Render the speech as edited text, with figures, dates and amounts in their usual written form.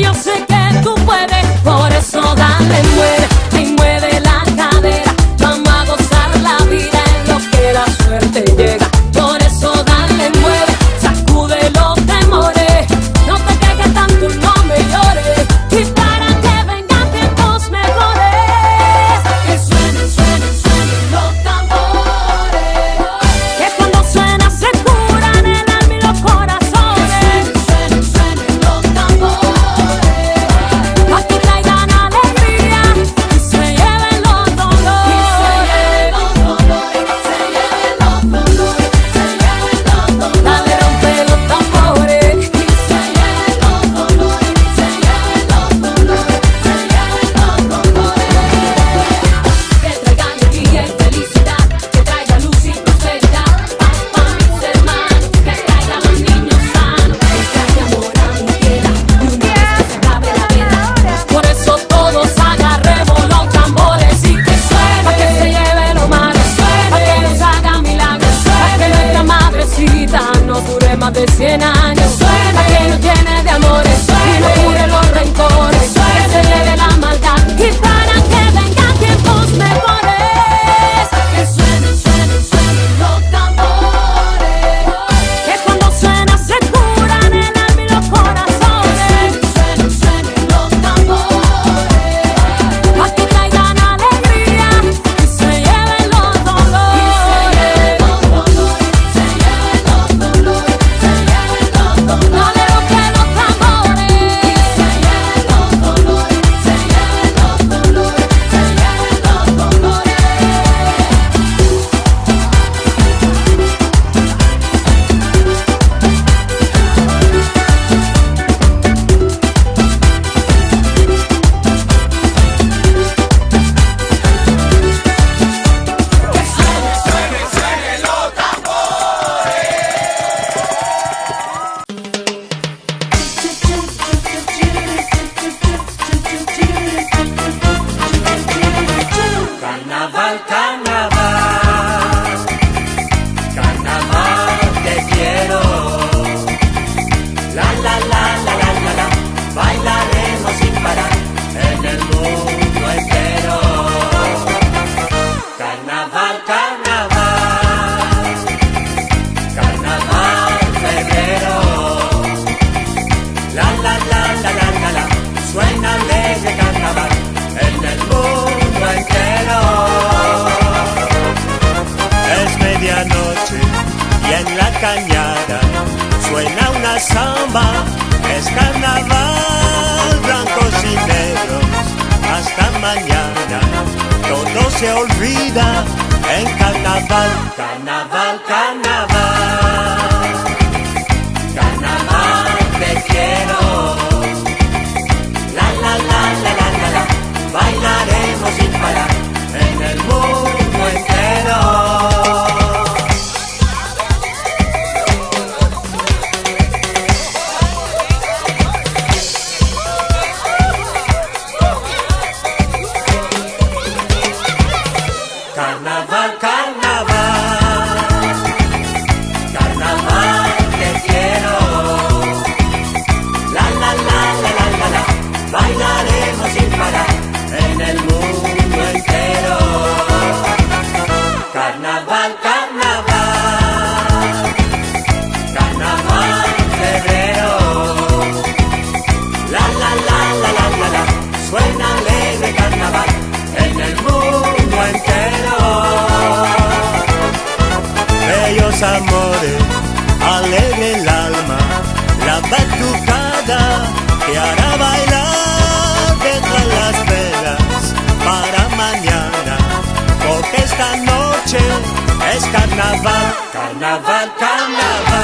yo sé que tú puedes, por eso dale, mueve, y mueve la cadera. Vamos a gozar la vida en lo que la suerte llega. Por eso dale, mueve, sacude los temores. No te quejes tanto, no me llores. Y para que vengan tiempos mejores, que suenen, suenen, suenen los tambores. Que cuando suena se curan el alma y los corazones. Que suenen, suenen los tambores. Pa' que traigan alegría y se lleven los dolores. Y se lleven los dolores, se lleven los dolores, se lleven los dolores. Dale, rompe los tambores. Y se lleven los dolores, se lleven los dolores, se lleven los dolores. Que traiga alegría y felicidad, que traiga luz y prosperidad. Paz para mis hermanos, que traiga a los niños sanos, que traiga amor a mi tierra y una vez que se acabe la guerra. Por eso todos agarremos los tambores y que suene, pa' que se lleve lo malo, pa' que nos haga milagros, pa' que nuestra madrecita no dure más de 100 años, pa' que nos llene de amores y no cure los rencores, que se lleve la maldad y para que vengan tiempos mejores. Que suenen, suenen, suenen los tambores. Que cuando suena se curan el alma y los corazones. Que suenen, suenen los tambores. Pa' que traigan alegría y se lleven los dolores. Y se lleven los dolores, se lleven los dolores, se lleven los dolores. Dale, rompe los tambores. Y se lleven los dolores, se lleven los dolores, se lleven los dolores. Carnaval, carnaval, carnaval te quiero. La la la la la la la, bailaremos sin parar en el mundo entero. Carnaval, carnaval, carnaval febrero. La la la la la la la, suena alegre carnaval en el mundo entero. Es medianoche y en la cañada suena una samba. Es carnaval, blancos y negros, hasta mañana todo se olvida en carnaval. Carnaval, carnaval, carnaval te quiero. La la la la la la la, bailaremos sin parar en el mundo entero. Carnaval, carnaval, carnaval te quiero. La la la la la la la, bailaremos sin parar en el mundo entero. Carnaval, carnaval, carnaval febrero. La la la la la la la, suena alegre carnaval en el mundo entero. Bellos amores, alegre el alma, la batucada que hará bailar detrás las velas para mañana, porque esta noche es carnaval, carnaval, carnaval.